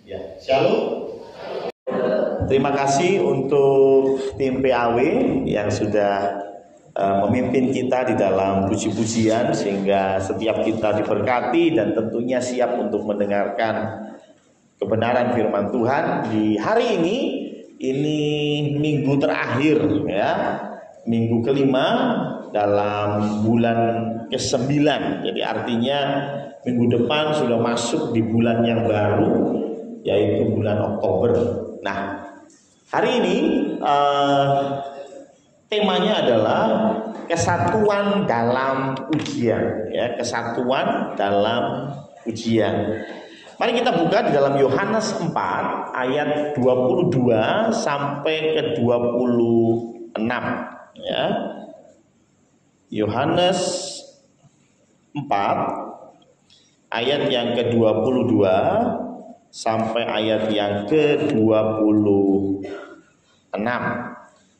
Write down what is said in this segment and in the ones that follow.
Ya, shalom. Terima kasih untuk tim PAW yang sudah memimpin kita di dalam puji-pujian sehingga setiap kita diberkati dan tentunya siap untuk mendengarkan kebenaran firman Tuhan di hari ini. Ini minggu terakhir ya, minggu kelima dalam bulan ke-9. Jadi artinya minggu depan sudah masuk di bulan yang baru, yaitu bulan Oktober. Nah, hari ini temanya adalah kesatuan dalam ujian, ya, kesatuan dalam ujian. Mari kita buka di dalam Yohanes 4 ayat 22 sampai ke 26, ya. Yohanes 4 ayat yang ke-22 sampai ayat yang ke-26.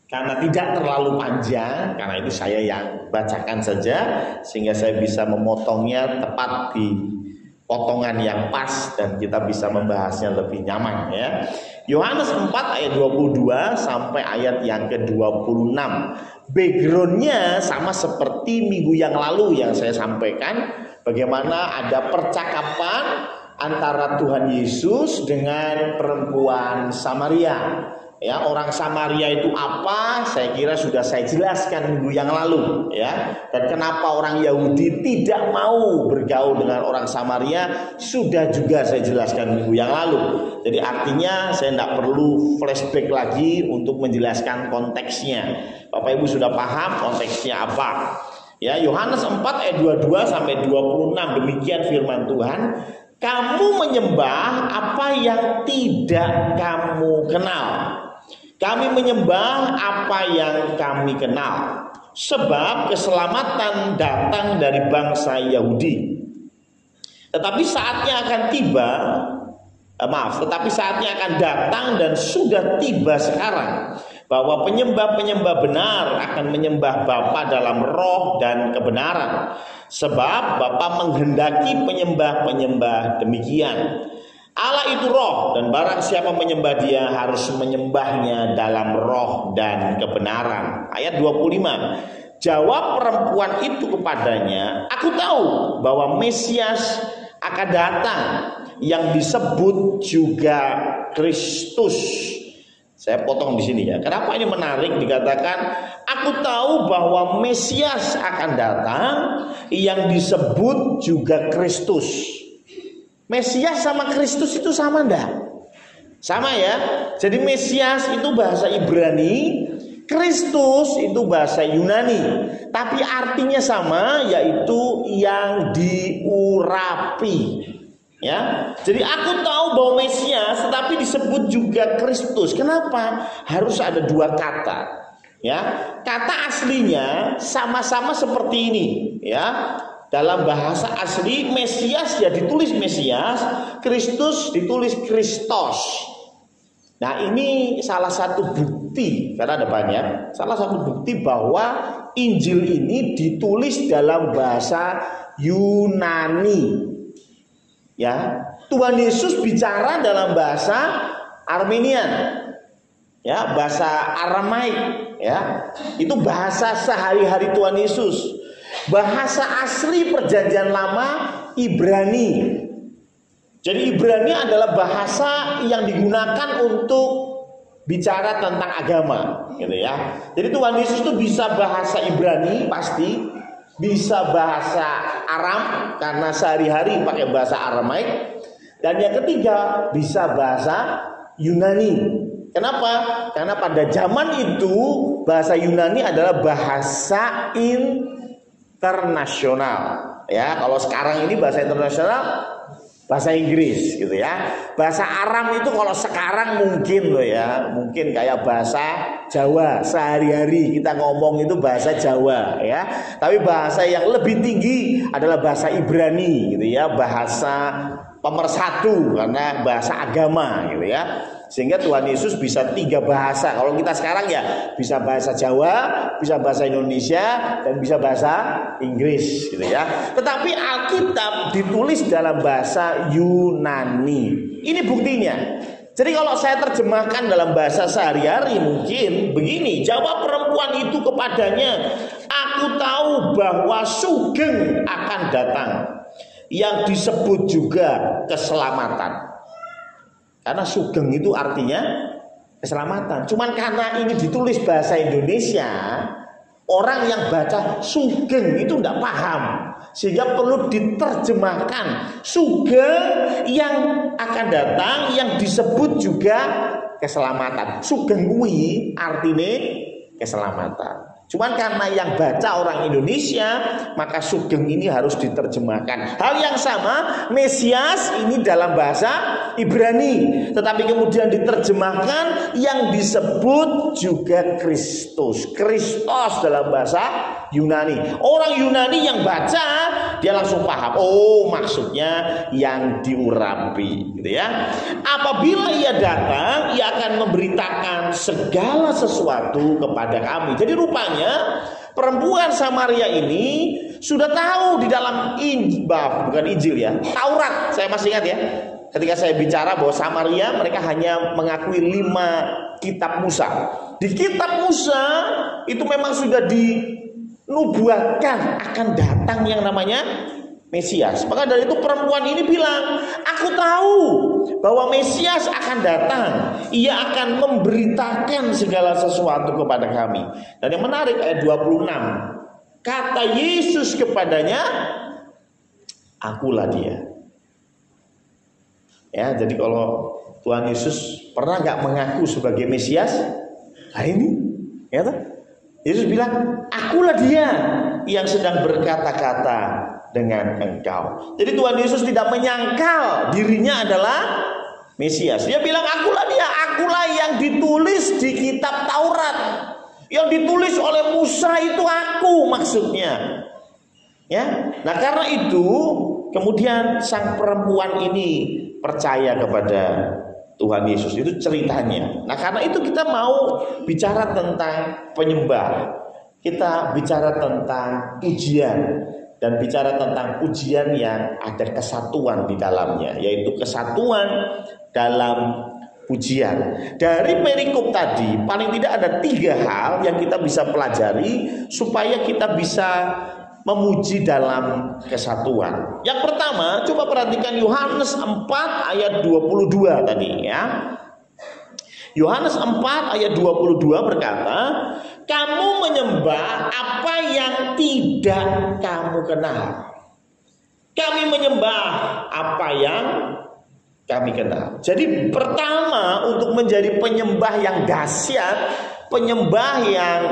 Karena tidak terlalu panjang, karena itu saya yang bacakan saja sehingga saya bisa memotongnya tepat di potongan yang pas dan kita bisa membahasnya lebih nyaman, ya. Yohanes 4 ayat 22 sampai ayat yang ke-26. Backgroundnya sama seperti minggu yang lalu yang saya sampaikan, bagaimana ada percakapan antara Tuhan Yesus dengan perempuan Samaria. Ya, orang Samaria itu apa? Saya kira sudah saya jelaskan minggu yang lalu, ya. Dan kenapa orang Yahudi tidak mau bergaul dengan orang Samaria sudah juga saya jelaskan minggu yang lalu. Jadi artinya saya tidak perlu flashback lagi untuk menjelaskan konteksnya. Bapak Ibu sudah paham konteksnya apa? Ya, Yohanes 4 ayat 22 sampai 26, demikian firman Tuhan. Kamu menyembah apa yang tidak kamu kenal. Kami menyembah apa yang kami kenal, sebab keselamatan datang dari bangsa Yahudi. Tetapi saatnya akan datang dan sudah tiba sekarang, bahwa penyembah-penyembah benar akan menyembah Bapa dalam roh dan kebenaran, sebab Bapa menghendaki penyembah-penyembah demikian. Allah itu roh, dan barang siapa menyembah Dia harus menyembahnya dalam roh dan kebenaran. Ayat 25. Jawab perempuan itu kepadanya, aku tahu bahwa Mesias akan datang, yang disebut juga Kristus. Saya potong di sini, ya. Kenapa ini menarik dikatakan aku tahu bahwa Mesias akan datang, yang disebut juga Kristus. Mesias sama Kristus itu sama enggak? Sama, ya. Jadi Mesias itu bahasa Ibrani, Kristus itu bahasa Yunani, tapi artinya sama, yaitu yang diurapi. Ya, jadi aku tahu bahwa Mesias, tetapi disebut juga Kristus. Kenapa? Harus ada dua kata. Ya, kata aslinya sama-sama seperti ini. Ya. Dalam bahasa asli Mesias ya ditulis Mesias, Kristus ditulis Kristos. Nah, ini salah satu bukti, karena ada banyak, salah satu bukti bahwa Injil ini ditulis dalam bahasa Yunani. Ya, Tuhan Yesus bicara dalam bahasa Armenian. Ya, bahasa Aramaik, ya. Itu bahasa sehari-hari Tuhan Yesus. Bahasa asli perjanjian lama Ibrani. Jadi Ibrani adalah bahasa yang digunakan untuk bicara tentang agama, gitu ya. Jadi Tuhan Yesus itu bisa bahasa Ibrani pasti, bisa bahasa Aram karena sehari-hari pakai bahasa Aramaik, dan yang ketiga bisa bahasa Yunani. Kenapa? Karena pada zaman itu bahasa Yunani adalah bahasa internasional, ya. Kalau sekarang ini bahasa internasional bahasa Inggris, gitu ya. Bahasa Aram itu kalau sekarang mungkin loh, ya, mungkin kayak bahasa Jawa. Sehari-hari kita ngomong itu bahasa Jawa, ya. Tapi bahasa yang lebih tinggi adalah bahasa Ibrani, gitu ya. Bahasa pemersatu karena bahasa agama, gitu ya. Sehingga Tuhan Yesus bisa 3 bahasa. Kalau kita sekarang ya bisa bahasa Jawa, bisa bahasa Indonesia, dan bisa bahasa Inggris gitu ya. Tetapi Alkitab ditulis dalam bahasa Yunani. Ini buktinya. Jadi kalau saya terjemahkan dalam bahasa sehari-hari mungkin begini, jawab perempuan itu kepadanya, aku tahu bahwa sugeng akan datang, yang disebut juga keselamatan. Karena sugeng itu artinya keselamatan. Cuman karena ini ditulis bahasa Indonesia, orang yang baca sugeng itu tidak paham, sehingga perlu diterjemahkan sugeng yang akan datang, yang disebut juga keselamatan. Sugeng kuwi artinya keselamatan. Cuman karena yang baca orang Indonesia, maka sugeng ini harus diterjemahkan. Hal yang sama, Mesias ini dalam bahasa Ibrani, tetapi kemudian diterjemahkan yang disebut juga Kristus. Kristos dalam bahasa Yunani. Orang Yunani yang baca, dia langsung paham. Oh, maksudnya yang diurapi, gitu ya. Apabila ia datang, ia akan memberitakan segala sesuatu kepada kami. Jadi rupanya perempuan Samaria ini sudah tahu di dalam bukan Injil ya, Taurat. Saya masih ingat ya, ketika saya bicara bahwa Samaria mereka hanya mengakui 5 kitab Musa. Di kitab Musa itu memang sudah dinubuatkan akan datang yang namanya Mesias. Maka dari itu perempuan ini bilang, aku tahu bahwa Mesias akan datang. Ia akan memberitakan segala sesuatu kepada kami. Dan yang menarik ayat 26. Kata Yesus kepadanya, akulah dia. Ya, jadi kalau Tuhan Yesus pernah nggak mengaku sebagai Mesias? Nah ini, ya toh? Yesus bilang, akulah dia yang sedang berkata-kata dengan engkau. Jadi Tuhan Yesus tidak menyangkal dirinya adalah Mesias. Dia bilang, akulah dia, akulah yang ditulis di kitab Taurat. Yang ditulis oleh Musa itu aku maksudnya. Ya. Nah, karena itu kemudian sang perempuan ini percaya kepada Tuhan Yesus. Itu ceritanya. Nah, karena itu kita mau bicara tentang penyembah. Kita bicara tentang pujian. Dan bicara tentang pujian yang ada kesatuan di dalamnya, yaitu kesatuan dalam pujian. Dari perikop tadi paling tidak ada 3 hal yang kita bisa pelajari supaya kita bisa memuji dalam kesatuan. Yang pertama, coba perhatikan Yohanes 4 ayat 22 tadi ya. Yohanes 4 ayat 22 berkata, kamu menyembah apa yang tidak kamu kenal. Kami menyembah apa yang kami kenal. Jadi pertama, untuk menjadi penyembah yang dahsyat, penyembah yang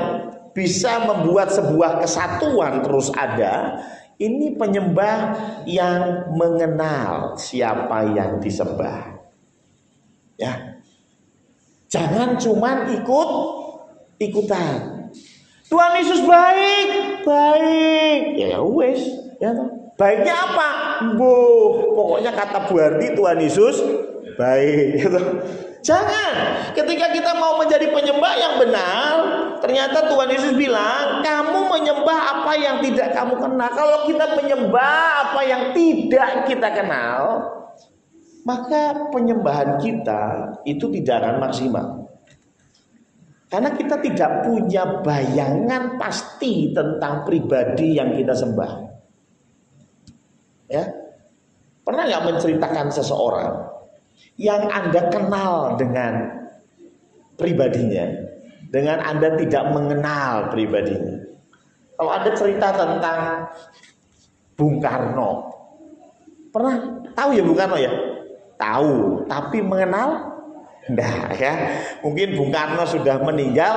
bisa membuat sebuah kesatuan terus ada, ini penyembah yang mengenal siapa yang disembah. Ya. Jangan cuman ikut-ikutan. Tuhan Yesus baik. Ya wes, ya toh. Baiknya apa? Pokoknya kata Bu Harti Tuhan Yesus baik, gitu. Jangan. Ketika kita mau menjadi penyembah yang benar, ternyata Tuhan Yesus bilang, kamu menyembah apa yang tidak kamu kenal. Kalau kita menyembah apa yang tidak kita kenal, maka penyembahan kita itu tidak akan maksimal. Karena kita tidak punya bayangan pasti tentang pribadi yang kita sembah. Ya, pernah nggak menceritakan seseorang yang Anda kenal dengan pribadinya, dengan Anda tidak mengenal pribadinya? Kalau Anda cerita tentang Bung Karno, pernah tahu ya Bung Karno ya? Tahu, tapi mengenal? Enggak ya. Mungkin Bung Karno sudah meninggal,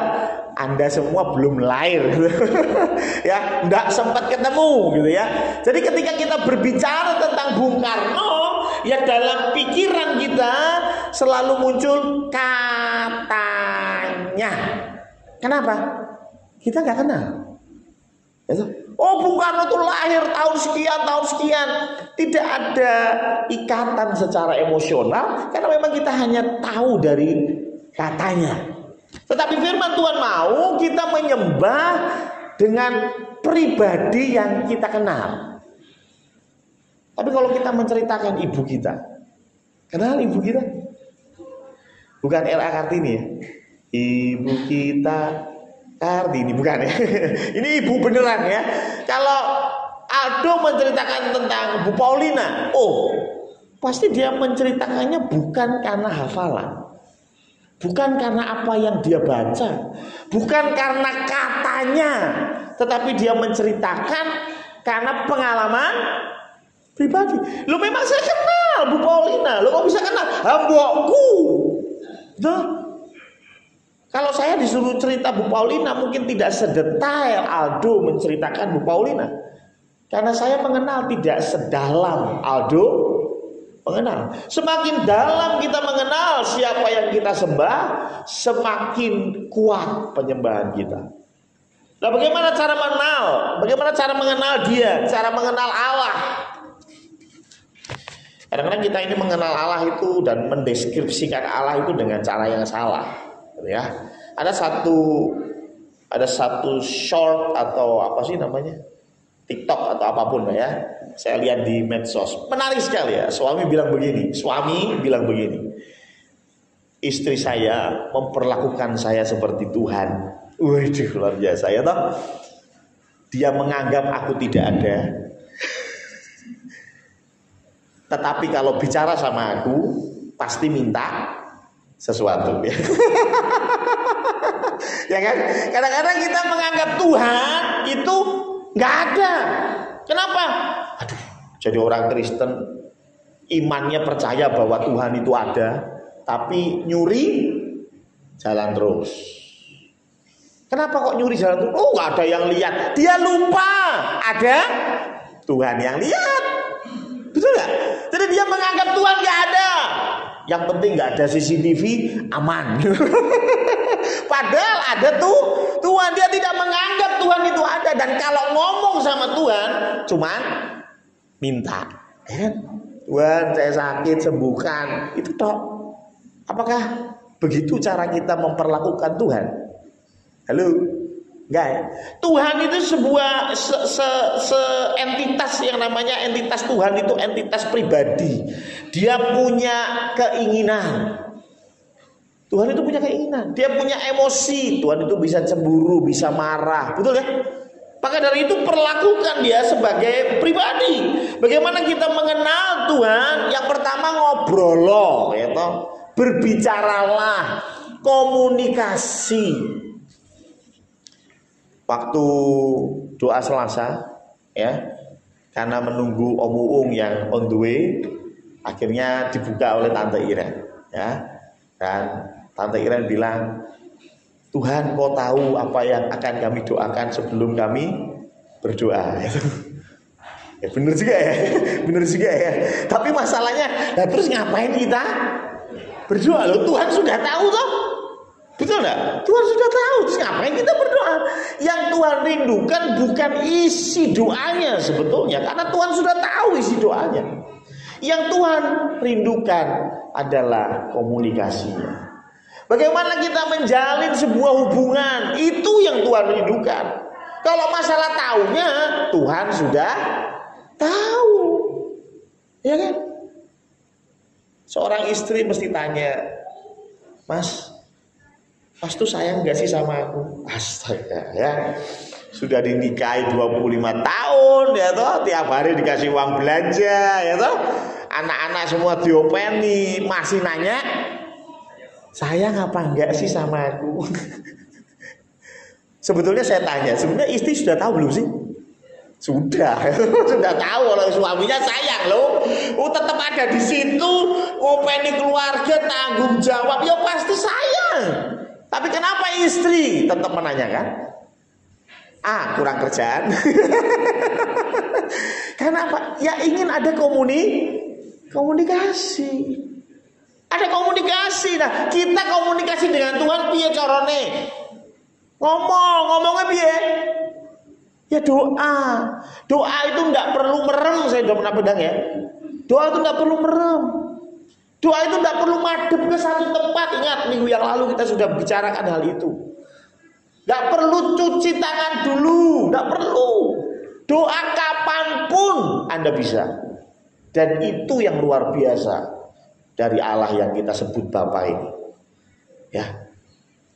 Anda semua belum lahir. Ya, enggak sempat ketemu gitu ya. Jadi ketika kita berbicara tentang Bung Karno, ya dalam pikiran kita selalu muncul katanya. Kenapa? Kita enggak kenal. Oh, Bung Karno itu lahir tahun sekian. Tidak ada ikatan secara emosional karena memang kita hanya tahu dari katanya. Tetapi firman Tuhan mau kita menyembah dengan pribadi yang kita kenal. Tapi kalau kita menceritakan ibu kita, kenal ibu kita? Bukan R.A. Kartini ya. Ibu kita Kartini, bukan ya. Ini ibu beneran ya. Kalau Aldo menceritakan tentang Bu Paulina, oh, pasti dia menceritakannya bukan karena hafalan, bukan karena apa yang dia baca, bukan karena katanya, tetapi dia menceritakan karena pengalaman pribadi. Lo memang saya kenal Bu Paulina, lo kok bisa kenal? Mbokku. Tuh. Kalau saya disuruh cerita Bu Paulina mungkin tidak sedetail Aldo menceritakan Bu Paulina. Karena saya mengenal tidak sedalam Aldo mengenal. Semakin dalam kita mengenal siapa yang kita sembah, semakin kuat penyembahan kita. Nah, bagaimana cara mengenal? Bagaimana cara mengenal dia? Cara mengenal Allah. Kadang-kadang kita ini mengenal Allah itu dan mendeskripsikan Allah itu dengan cara yang salah, ya. Ada satu short atau apa sih namanya, TikTok atau apapun ya. Saya lihat di medsos, menarik sekali ya. Suami bilang begini, istri saya memperlakukan saya seperti Tuhan. Waduh, luar biasa ya toh. Dia menganggap aku tidak ada. Tetapi kalau bicara sama aku pasti minta sesuatu ya. Ya kan? Kadang-kadang kita menganggap Tuhan itu nggak ada. Kenapa? Aduh, jadi orang Kristen imannya percaya bahwa Tuhan itu ada, tapi nyuri jalan terus. Kenapa kok nyuri jalan terus? Oh, nggak ada yang lihat. Dia lupa ada Tuhan yang lihat. Betul nggak? Jadi dia menganggap Tuhan nggak ada. Yang penting nggak ada CCTV, aman. Padahal ada tuh Tuhan. Dia tidak menganggap Tuhan itu ada. Dan kalau ngomong sama Tuhan, cuman minta, Tuhan saya sakit sembuhkan. Itu toh. Apakah begitu cara kita memperlakukan Tuhan? Halo? Enggak ya? Tuhan itu sebuah entitas yang namanya entitas Tuhan itu entitas pribadi. Dia punya keinginan. Tuhan itu punya keinginan. Dia punya emosi. Tuhan itu bisa cemburu, bisa marah. Betul ya? Maka dari itu perlakukan dia sebagai pribadi. Bagaimana kita mengenal Tuhan? Yang pertama ngobrol, ya toh. Berbicaralah, komunikasi. Waktu doa Selasa ya, karena menunggu Om Uung yang on the way, akhirnya dibuka oleh Tante Iren ya. Dan Tante Iren bilang, Tuhan kau tahu apa yang akan kami doakan sebelum kami berdoa. Ya benar juga ya. Benar juga ya. Tapi masalahnya, nah terus ngapain kita berdoa? Loh, Tuhan sudah tahu toh. Betul enggak? Tuhan sudah tahu, terus ngapain kita berdoa? Yang Tuhan rindukan bukan isi doanya sebetulnya, karena Tuhan sudah tahu isi doanya. Yang Tuhan rindukan adalah komunikasinya. Bagaimana kita menjalin sebuah hubungan, itu yang Tuhan rindukan. Kalau masalah taunya, Tuhan sudah tahu. Ya kan? Seorang istri mesti tanya, Mas tuh sayang gak sih sama aku? Astaga ya. Sudah dinikahi 25 tahun ya toh, tiap hari dikasih uang belanja ya toh. Anak-anak semua diopeni, masih nanya, sayang apa enggak sih sama aku? Sebetulnya saya tanya, sebenarnya istri sudah tahu belum sih? Sudah, sudah tahu kalau suaminya sayang loh. Oh, tetap ada di situ, ngopeni keluarga, tanggung jawab, ya pasti sayang. Tapi kenapa istri tetap menanyakan? Kurang kerjaan. Kenapa? Ya ingin ada komunikasi. Ada komunikasi. Nah, kita komunikasi dengan Tuhan piye carane? Ngomongnya piye? Ya doa. Doa itu nggak perlu merem, saya udah pernah pedang ya. Doa itu nggak perlu merem. Doa itu nggak perlu madep ke satu tempat. Ingat minggu yang lalu kita sudah bicarakan hal itu. Nggak perlu cuci tangan dulu, nggak perlu. Doa kapanpun Anda bisa. Dan itu yang luar biasa dari Allah yang kita sebut Bapa ini. Ya,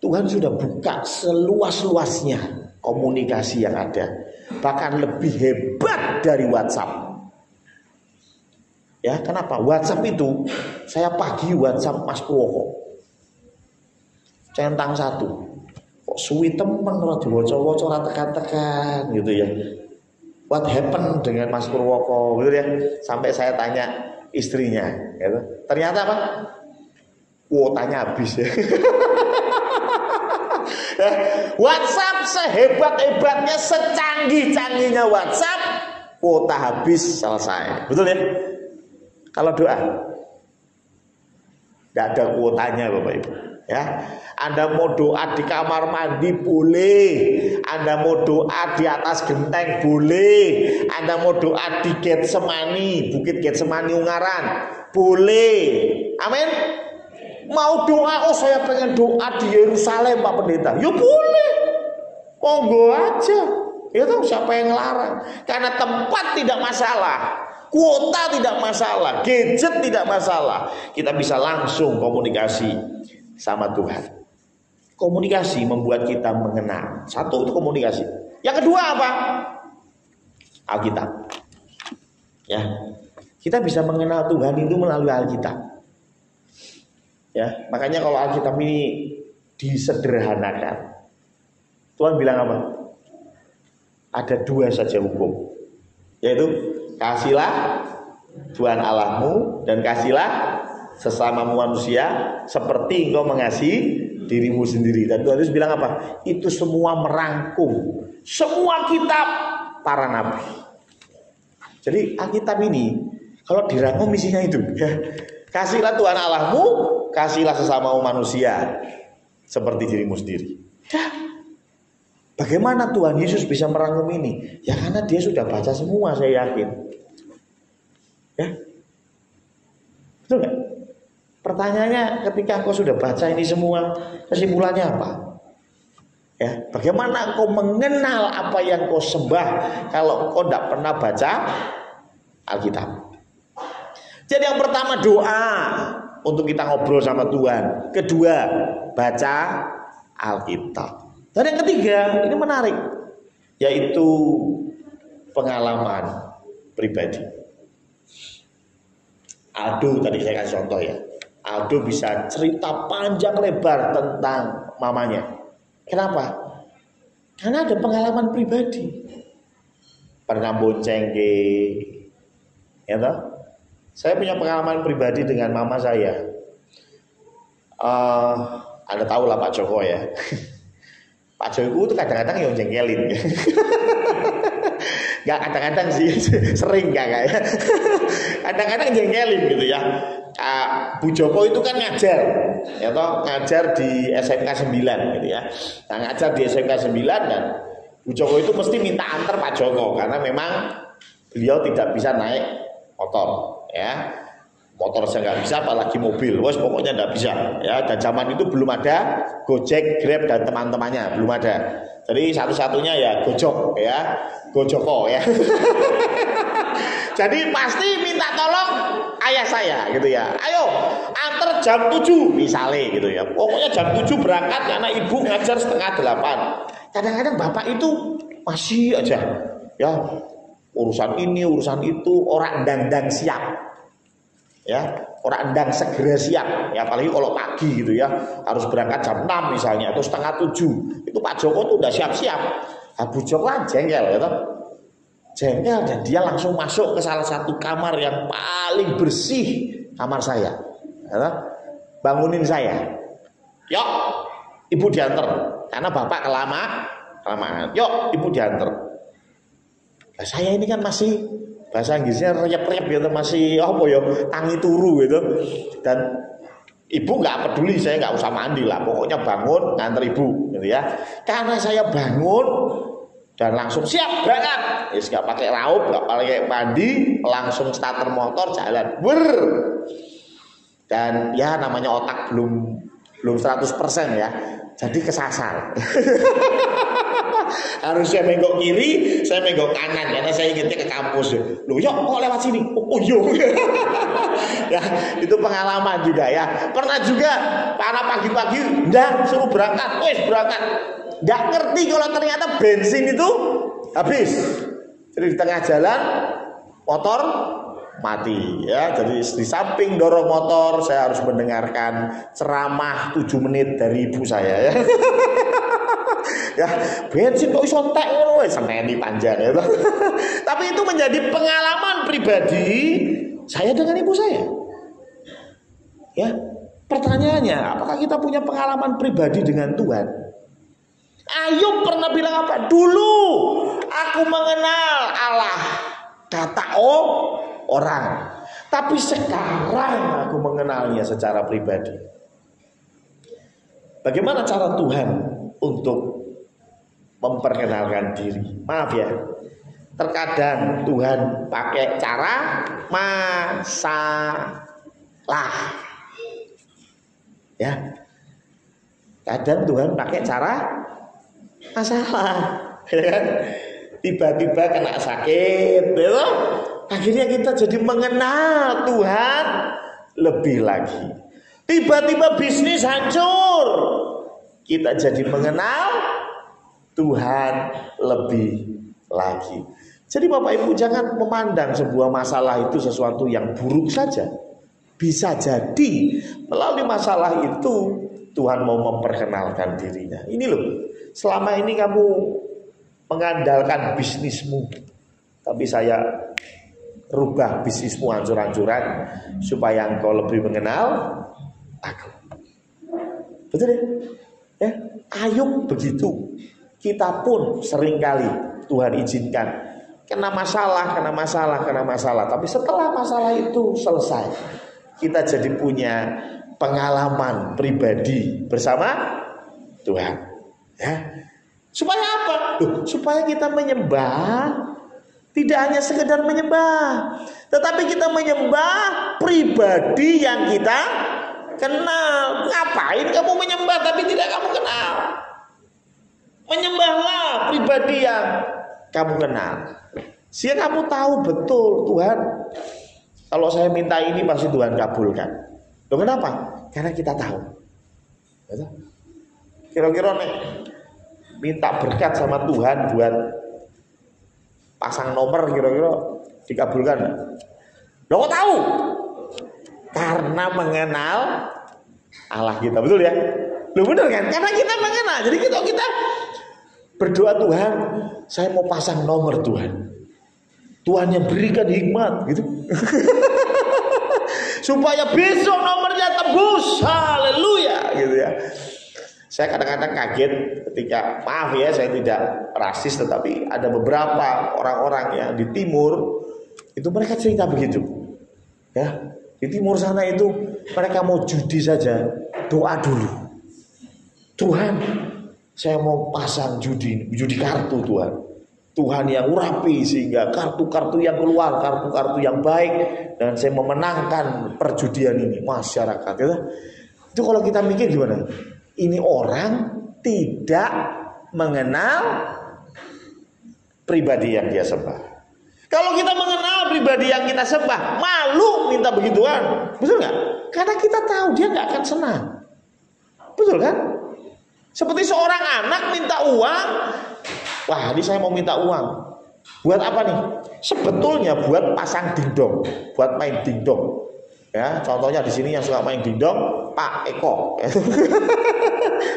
Tuhan sudah buka seluas-luasnya komunikasi yang ada. Bahkan lebih hebat dari WhatsApp. Ya, kenapa? WhatsApp itu saya pagi WhatsApp Mas Purwoko. Centang satu. Kok suwi temen ora diwaca-waca ora tekan-tekan gitu ya. What happened dengan Mas Purwoko gitu ya. Sampai saya tanya istrinya gitu. Ternyata apa? Kuotanya habis ya. WhatsApp sehebat-hebatnya, secanggih-canggihnya WhatsApp, kuota habis selesai. Betul ya? Kalau doa tidak ada kuotanya Bapak Ibu. Ya, Anda mau doa di kamar mandi boleh, Anda mau doa di atas genteng boleh, Anda mau doa di Getsemani, Bukit Getsemani Ungaran boleh. Amin. Mau doa, oh saya pengen doa di Yerusalem Pak Pendeta, ya boleh, monggo aja. Ya tahu siapa yang ngelarang? Karena tempat tidak masalah, kuota tidak masalah, gadget tidak masalah. Kita bisa langsung komunikasi sama Tuhan. Komunikasi membuat kita mengenal. Satu itu komunikasi. Yang kedua apa? Alkitab. Ya, kita bisa mengenal Tuhan itu melalui Alkitab. Ya, makanya kalau Alkitab ini disederhanakan, Tuhan bilang apa? Ada dua saja hukum, yaitu kasihlah Tuhan Allahmu dan kasihlah sesama manusia seperti engkau mengasihi dirimu sendiri. Dan Tuhan Yesus bilang apa? Itu semua merangkum semua kitab para nabi. Jadi Alkitab ini kalau dirangkum isinya itu ya, kasihlah Tuhan Allahmu, kasihlah sesama manusia seperti dirimu sendiri. Ya. Bagaimana Tuhan Yesus bisa merangkum ini? Ya karena dia sudah baca semua, saya yakin. Ya, betul nggak? Pertanyaannya, ketika engkau sudah baca ini semua, kesimpulannya apa? Ya, bagaimana engkau mengenal apa yang kau sembah kalau engkau tidak pernah baca Alkitab? Jadi yang pertama doa untuk kita ngobrol sama Tuhan. Kedua, baca Alkitab. Dan yang ketiga, ini menarik, yaitu pengalaman pribadi. Aldo tadi saya kasih contoh ya. Aldo bisa cerita panjang lebar tentang mamanya. Kenapa? Karena ada pengalaman pribadi. Pernah bonceng ya toh? Saya punya pengalaman pribadi dengan mama saya. Anda tahu lah Pak Joko ya. Pak Joko itu kadang-kadang yang jengkelin. Gak kadang-kadang sih, sering gak ya. Kadang-kadang jengkelin gitu ya. Bu Joko itu kan ngajar, ya toh, ngajar di SMK 9 gitu ya. Nah, ngajar di SMK 9 dan Bu Joko itu mesti minta antar Pak Joko karena memang beliau tidak bisa naik motor, ya. Motor saya nggak bisa, apalagi mobil. Wes pokoknya nggak bisa, ya. Dan zaman itu belum ada Gojek, Grab dan teman-temannya, belum ada. Jadi satu-satunya ya Gojok, ya, Gojoko, ya. Jadi pasti minta tolong ayah saya, gitu ya. Ayo, antar jam 7 misalnya, gitu ya. Pokoknya jam 7 berangkat karena ibu ngajar 7:30. Kadang-kadang bapak itu masih aja, ya, urusan ini, urusan itu, orang ndang-ndang siap. Ya, orang ndang segera siap, ya apalagi kalau pagi gitu ya, harus berangkat jam 6 misalnya atau 6:30. Itu Pak Joko tuh udah siap-siap. Bu Joko kan jengkel gitu. Jengkel dan dia langsung masuk ke salah satu kamar yang paling bersih, kamar saya. Ya, bangunin saya. Yuk, ibu diantar karena bapak kelamaan. Yuk, ibu diantar. Nah, saya ini kan masih bahasa Inggrisnya reyep-reyep gitu, masih apa ya, tangi turu gitu. Dan ibu nggak peduli, saya nggak usah mandi lah, pokoknya bangun nganter ibu gitu ya. Karena saya bangun dan langsung siap berangkat. Nggak pakai raup, nggak pakai mandi, langsung starter motor jalan. Dan ya namanya otak belum 100% ya. Jadi kesasar. Harus saya menggok kiri, saya menggok kanan karena saya ingatnya ke kampus. Loh, yuk kok lewat sini? Oh yuk. Ya, itu pengalaman juga ya. Pernah juga para pagi-pagi suruh berangkat, berangkat. Nggak ngerti kalau ternyata bensin itu habis. Jadi di tengah jalan motor mati ya. Jadi di samping dorong motor saya harus mendengarkan ceramah 7 menit dari ibu saya ya. Ya, bensin kok iso entek ngono wis seneni panjang ya. Tapi itu menjadi pengalaman pribadi saya dengan ibu saya. Ya, pertanyaannya, apakah kita punya pengalaman pribadi dengan Tuhan? Ayub pernah bilang apa? Dulu aku mengenal Allah, kata orang. Tapi sekarang aku mengenalnya secara pribadi. Bagaimana cara Tuhan untuk memperkenalkan diri? Maaf ya, terkadang Tuhan pakai cara masalah. Ya, kadang Tuhan pakai cara masalah. Tiba-tiba kena sakit, betul? Akhirnya kita jadi mengenal Tuhan lebih lagi. Tiba-tiba bisnis hancur, kita jadi mengenal Tuhan lebih lagi. Jadi Bapak Ibu jangan memandang sebuah masalah itu sesuatu yang buruk saja. Bisa jadi melalui masalah itu Tuhan mau memperkenalkan dirinya. Ini loh, selama ini kamu mengandalkan bisnismu, tapi saya rubah bisnismu hancur-hancuran supaya engkau lebih mengenal aku. Betul ya? Ya, Ayub begitu. Kita pun seringkali Tuhan izinkan kena masalah. Tapi setelah masalah itu selesai, kita jadi punya pengalaman pribadi bersama Tuhan. Ya. Supaya apa? Supaya kita menyembah tidak hanya sekedar menyembah, tetapi kita menyembah pribadi yang kita kenal. Ngapain kamu menyembah tapi tidak kamu kenal? Menyembahlah pribadi yang kamu kenal. Sehingga kamu tahu betul Tuhan, kalau saya minta ini pasti Tuhan kabulkan. Loh kenapa? Karena kita tahu. Kira-kira nih minta berkat sama Tuhan buat pasang nomor, kira-kira dikabulkan? Loh kok tahu? Karena mengenal Allah kita, betul ya? Loh benar kan? Karena kita mengenal. Jadi kita berdoa, Tuhan, saya mau pasang nomor Tuhan. Tuhan yang berikan hikmat gitu. Supaya besok nomornya tembus. Haleluya gitu ya. Saya kadang-kadang kaget ketika, maaf ya saya tidak rasis, tetapi ada beberapa orang-orang yang di timur itu mereka cerita begitu. Ya, di timur sana itu mereka mau judi saja, doa dulu. Tuhan, saya mau pasang judi kartu Tuhan. Tuhan yang urapi sehingga kartu-kartu yang keluar, kartu-kartu yang baik, dan saya memenangkan perjudian ini masyarakat. Ya. Itu kalau kita mikir gimana? Ini orang tidak mengenal pribadi yang dia sembah. Kalau kita mengenal pribadi yang kita sembah, malu minta begituan, betul nggak? Karena kita tahu dia nggak akan senang, betul kan? Seperti seorang anak minta uang, wah ini saya mau minta uang, buat apa nih? Sebetulnya buat pasang dingdong, buat main dingdong. Ya, contohnya di sini yang suka main dingdong, Pak Eko.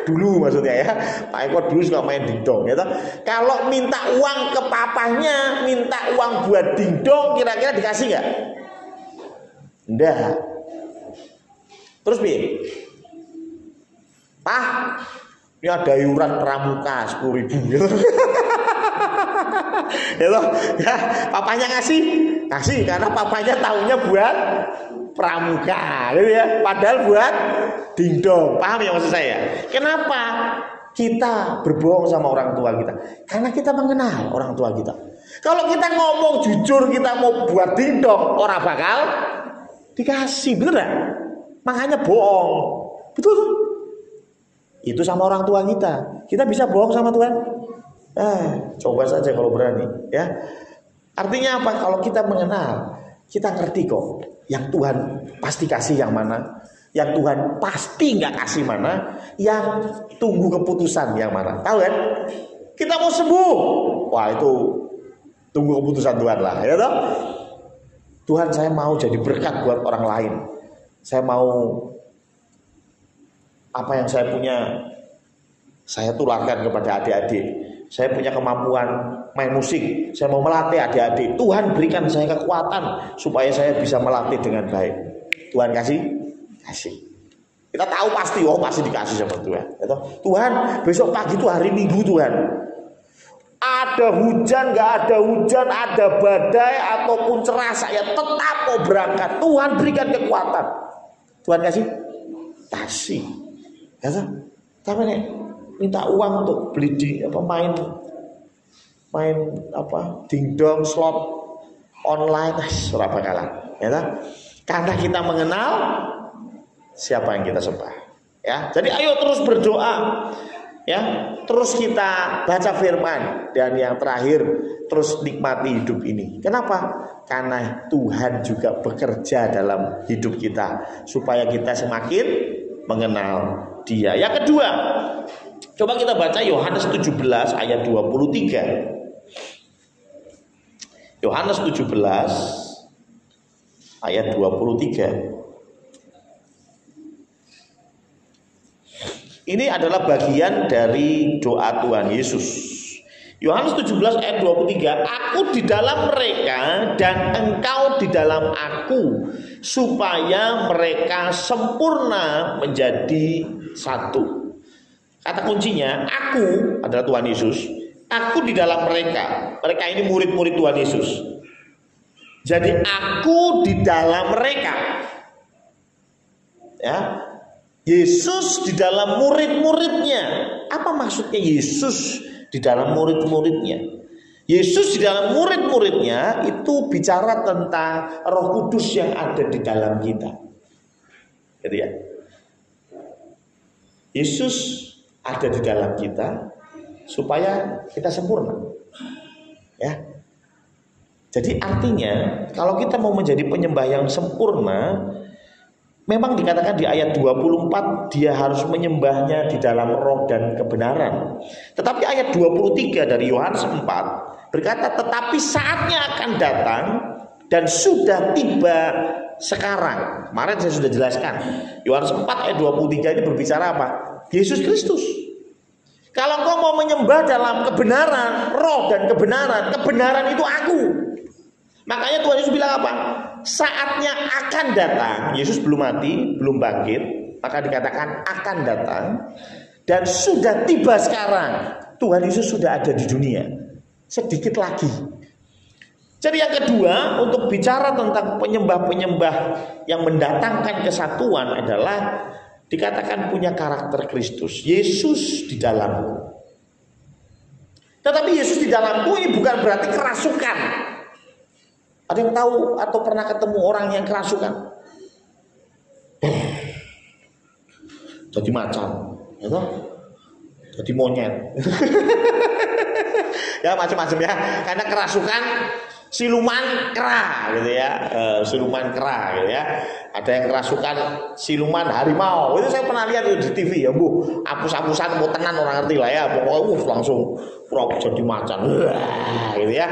Dulu maksudnya ya, Pak Eko dulu suka main dingdong. Gitu. Kalau minta uang ke papahnya, minta uang buat dingdong, kira-kira dikasih nggak? Enggak. Terus piye? Pak, ini ada iuran pramuka 10.000 gitu. Ya, papanya kasih karena papanya tahunya buat pramuka gitu ya, padahal buat dingdong. Paham ya maksud saya? Kenapa? kita berbohong sama orang tua kita? Karena kita mengenal orang tua kita. Kalau kita ngomong jujur, kita mau buat dingdong, orang bakal dikasih, bener gak? Makanya bohong. Betul. Itu sama orang tua kita. Kita bisa bohong sama Tuhan? Coba saja kalau berani, ya. Artinya apa? Kalau kita mengenal, kita ngerti kok. Yang Tuhan pasti kasih yang mana, yang Tuhan pasti nggak kasih mana, yang tunggu keputusan yang mana. Tahu kan? Kita mau sembuh, wah itu tunggu keputusan Tuhan lah, ya toh? Tuhan, saya mau jadi berkat buat orang lain. Saya mau apa yang saya punya, saya tularkan kepada adik-adik. Saya punya kemampuan main musik, saya mau melatih adik-adik. Tuhan berikan saya kekuatan supaya saya bisa melatih dengan baik. Tuhan kasih. Kita tahu pasti, pasti dikasih sama Tuhan. Tuhan, besok pagi itu hari Minggu Tuhan. Ada hujan, nggak ada hujan, ada badai ataupun cerah, saya tetap mau berangkat. Tuhan berikan kekuatan. Tuhan kasih. Ya toh? Tapi nih minta uang untuk beli main dingdong slot online, surah bakalan, ya toh? Karena kita mengenal siapa yang kita sembah, ya. Jadi ayo terus berdoa, ya. Terus kita baca firman, dan yang terakhir terus nikmati hidup ini. Kenapa? Karena Tuhan juga bekerja dalam hidup kita supaya kita semakin mengenal Dia. Yang kedua, coba kita baca Yohanes 17 ayat 23. Yohanes 17 ayat 23. Ini adalah bagian dari doa Tuhan Yesus. Yohanes 17 ayat 23, aku di dalam mereka dan engkau di dalam aku, supaya mereka sempurna menjadi satu. Kata kuncinya, aku adalah Tuhan Yesus. Aku di dalam mereka. Mereka ini murid-murid Tuhan Yesus. Jadi aku di dalam mereka. Ya. Yesus di dalam murid-muridnya. Apa maksudnya Yesus di dalam murid-muridnya? Yesus di dalam murid-muridnya itu bicara tentang Roh Kudus yang ada di dalam kita. Gitu ya. Yesus ada di dalam kita supaya kita sempurna. Ya. Jadi artinya kalau kita mau menjadi penyembah yang sempurna, memang dikatakan di ayat 24 dia harus menyembahnya di dalam roh dan kebenaran. Tetapi ayat 23 dari Yohanes 4 berkata, tetapi saatnya akan datang dan sudah tiba sekarang. Kemarin saya sudah jelaskan. Yohanes 4 ayat 23 ini berbicara apa? Yesus Kristus. Kalau kau mau menyembah dalam kebenaran, roh dan kebenaran, kebenaran itu aku. Makanya Tuhan Yesus bilang apa? Saatnya akan datang. Yesus belum mati, belum bangkit, maka dikatakan akan datang dan sudah tiba sekarang. Tuhan Yesus sudah ada di dunia. Sedikit lagi. Jadi yang kedua, untuk bicara tentang penyembah-penyembah yang mendatangkan kesatuan adalah dikatakan punya karakter Kristus. Yesus di dalammu. Tetapi Yesus di dalamku ini bukan berarti kerasukan. Ada yang tahu atau pernah ketemu orang yang kerasukan? Jadi macan, gitu? Jadi monyet. Ya macam-macam ya. Karena kerasukan siluman kera, gitu ya. Siluman kera, gitu ya. Ada yang kerasukan siluman harimau. Itu saya pernah lihat di TV ya, Bu. Hapus-hapusan mau tenan orang ngerti lah ya. Pokoknya langsung jadi macan, gitu ya.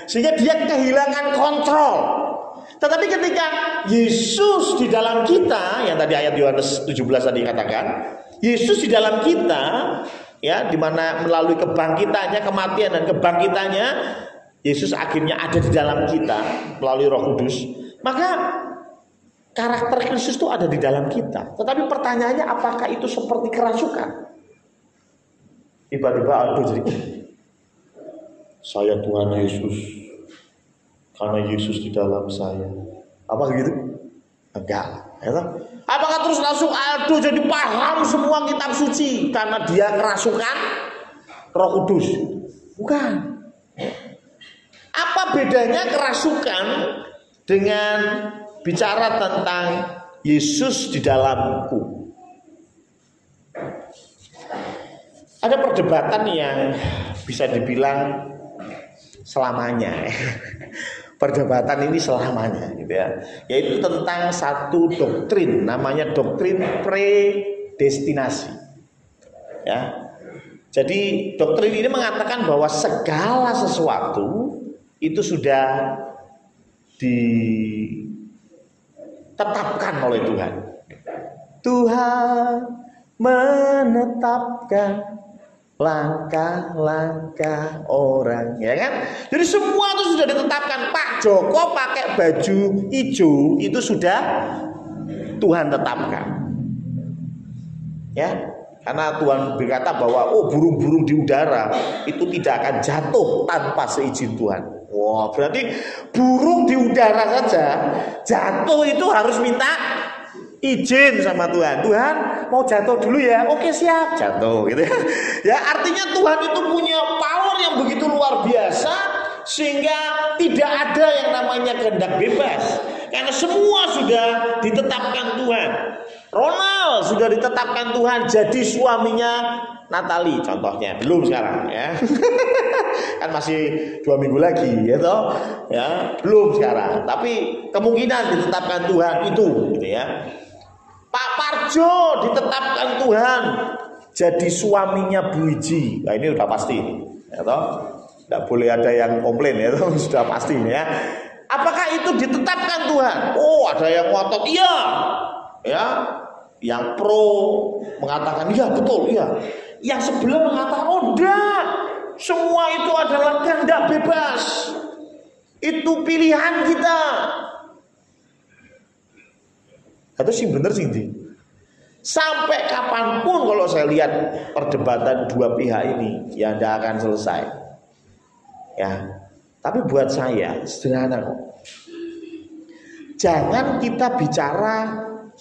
Sehingga dia kehilangan kontrol. Tetapi ketika Yesus di dalam kita, yang tadi ayat Yohanes 17 tadi katakan, Yesus di dalam kita, ya, di mana melalui kebangkitannya, kematian dan kebangkitannya, Yesus akhirnya ada di dalam kita melalui Roh Kudus. Maka karakter Kristus itu ada di dalam kita. Tetapi pertanyaannya, apakah itu seperti kerasukan? Tiba-tiba aduh jadi, saya Tuhan Yesus, karena Yesus di dalam saya. Apa gitu? Enggak. Apakah terus langsung Aldo jadi paham semua kitab suci karena dia kerasukan Roh Kudus? Bukan. Apa bedanya kerasukan dengan bicara tentang Yesus di dalamku? Ada perdebatan yang bisa dibilang selamanya. Perdebatan ini selamanya gitu ya. Yaitu tentang satu doktrin, namanya doktrin predestinasi. Ya. Jadi doktrin ini mengatakan bahwa segala sesuatu itu sudah ditetapkan oleh Tuhan. Tuhan menetapkan langkah-langkah orang, ya kan? Jadi semua itu sudah ditetapkan. Pak Joko pakai baju hijau itu sudah Tuhan tetapkan, ya. Karena Tuhan berkata bahwa burung-burung di udara itu tidak akan jatuh tanpa seizin Tuhan. Wah, berarti burung di udara saja jatuh itu harus minta izin sama Tuhan. Tuhan mau jatuh dulu ya, oke siap, jatuh gitu ya. Ya artinya Tuhan itu punya power yang begitu luar biasa sehingga tidak ada yang namanya kehendak bebas. Karena semua sudah ditetapkan Tuhan. Ronald sudah ditetapkan Tuhan jadi suaminya Natalie contohnya, belum sekarang ya. Kan masih 2 minggu lagi gitu ya, belum sekarang. Tapi kemungkinan ditetapkan Tuhan itu gitu ya. Pak Parjo ditetapkan Tuhan jadi suaminya Bu Iji. Nah ini udah pasti, ya toh? Tidak boleh ada yang komplain ya, toh? Sudah pasti ya. Apakah itu ditetapkan Tuhan? Oh ada yang ngotot, iya, ya. Yang pro mengatakan iya betul, iya. Yang sebelah mengatakan oh enggak, semua itu adalah kehendak bebas. Itu pilihan kita. Itu sih bener sih. Sampai kapanpun kalau saya lihat perdebatan dua pihak ini ya tidak akan selesai. Ya, tapi buat saya sederhana kok. Jangan kita bicara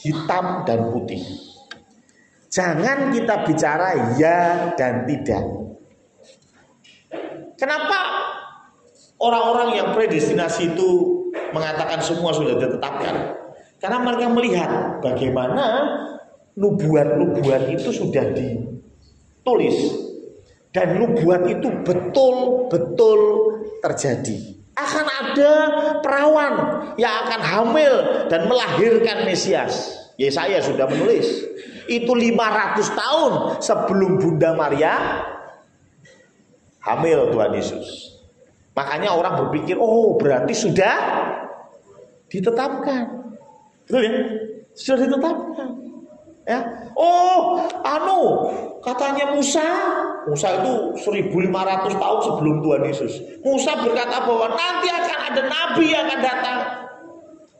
hitam dan putih. Jangan kita bicara ya dan tidak. Kenapa orang-orang yang predestinasi itu mengatakan semua sudah ditetapkan? Karena mereka melihat bagaimana nubuat-nubuat itu sudah ditulis dan nubuat itu betul-betul terjadi. Akan ada perawan yang akan hamil dan melahirkan Mesias. Yesaya sudah menulis. Itu 500 tahun sebelum Bunda Maria hamil Tuhan Yesus. Makanya orang berpikir, oh berarti sudah ditetapkan. Betul ya? Sudah ditetapkan. Ya. Oh, katanya Musa itu 1500 tahun sebelum Tuhan Yesus. Musa berkata bahwa nanti akan ada nabi yang akan datang.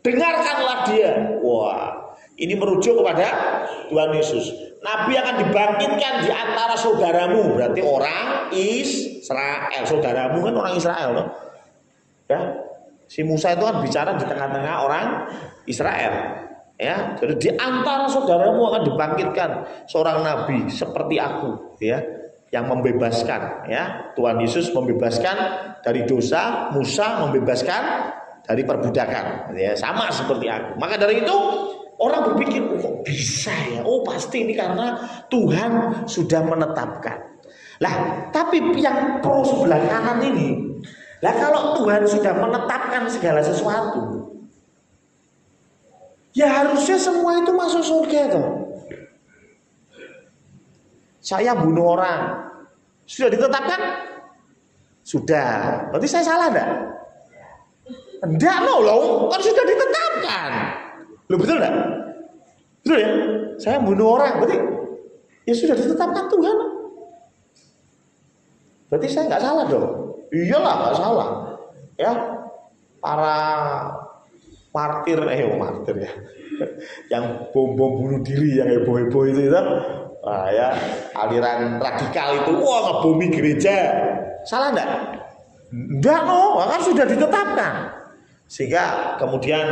Dengarkanlah dia. Wah, ini merujuk kepada Tuhan Yesus. Nabi akan dibangkitkan di antara saudaramu, berarti orang Israel. Saudaramu kan orang Israel, loh. Ya. Si Musa itu kan bicara di tengah-tengah orang Israel. Ya, jadi di antara saudaramu akan dibangkitkan seorang nabi seperti aku, ya, yang membebaskan, ya. Tuhan Yesus membebaskan dari dosa, Musa membebaskan dari perbudakan, ya, sama seperti aku. Maka dari itu orang berpikir, kok bisa ya? Oh pasti ini karena Tuhan sudah menetapkan. Lah, tapi yang pro sebelah kanan ini, lah kalau Tuhan sudah menetapkan segala sesuatu, ya harusnya semua itu masuk surga toh. Saya bunuh orang, sudah ditetapkan? Sudah. Berarti saya salah enggak? Enggak loh, kan sudah ditetapkan. Loh betul enggak? Betul ya? Saya bunuh orang, berarti ya sudah ditetapkan Tuhan. Berarti saya enggak salah dong. Iyalah enggak salah. Ya. Para martir ya. Yang bom bunuh diri yang heboh-heboh itu ya, aliran radikal itu ngebomi gereja. Salah enggak? Enggak loh, kan sudah ditetapkan. Sehingga kemudian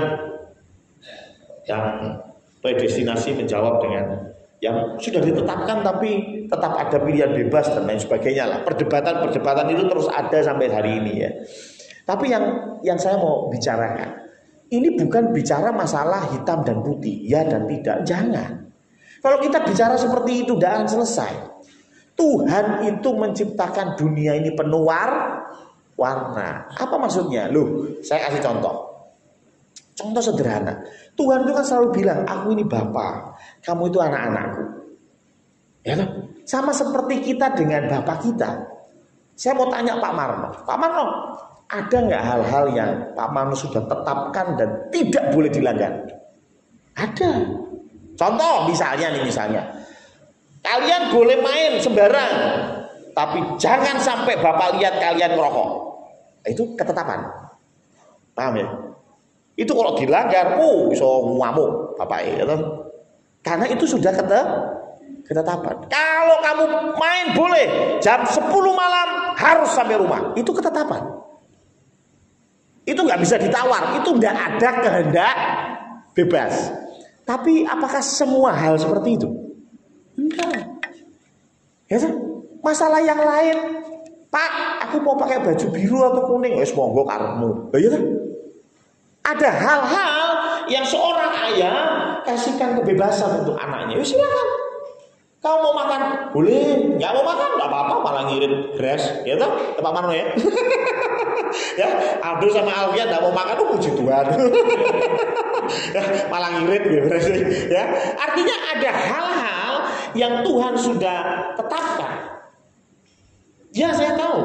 yang predestinasi menjawab dengan yang sudah ditetapkan tapi tetap ada pilihan bebas dan lain sebagainya lah. Perdebatan itu terus ada sampai hari ini ya. Tapi yang saya mau bicarakan, ini bukan bicara masalah hitam dan putih, ya dan tidak, jangan. Kalau kita bicara seperti itu tidak akan selesai. Tuhan itu menciptakan dunia ini penuh warna. Apa maksudnya? Loh, saya kasih contoh. Contoh sederhana. Tuhan itu kan selalu bilang, aku ini Bapa, kamu itu anak-anakku. Ya toh? Sama seperti kita dengan Bapak kita. Saya mau tanya Pak Marno. Pak Marno, ada nggak hal-hal yang Pak Marno sudah tetapkan dan tidak boleh dilanggar? Ada. Contoh misalnya, kalian boleh main sembarang, tapi jangan sampai Bapak lihat kalian ngerokok. Itu ketetapan. Paham ya? Itu kalau dilanggar, bisa ngamuk Bapak ya. Karena itu sudah ketetapan. Kalau kamu main boleh jam 10 malam harus sampai rumah. Itu ketetapan. Itu nggak bisa ditawar. Itu nggak ada kehendak bebas. Tapi apakah semua hal seperti itu? Enggak. Ya, masalah yang lain, Pak, aku mau pakai baju biru atau kuning, wes monggo karepmu. Ya kan? Ada hal-hal yang seorang ayah kasihkan kebebasan untuk anaknya. Ya silakan. Kamu mau makan? Boleh. Nggak mau makan? Nggak apa-apa, malah ngirit beres. Ya toh? Pak Marno ya. Ya, Abdul sama Alfian nggak mau makan, puji Tuhan. Ya, malah ngirit beres. Ya, artinya ada hal-hal yang Tuhan sudah tetapkan. Ya saya tahu,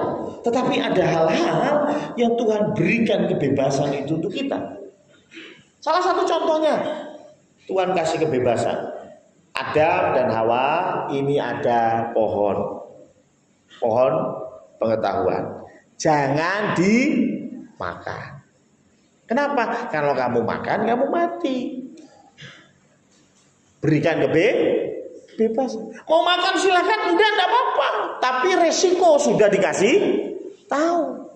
tetapi ada hal-hal yang Tuhan berikan kebebasan itu untuk kita. Salah satu contohnya, Tuhan kasih kebebasan. Adam dan Hawa ini ada pohon pengetahuan. Jangan dimakan. Kenapa? Kalau kamu makan, kamu mati. Berikan bebas. Mau makan silakan, enggak apa-apa. Tapi resiko sudah dikasih tahu.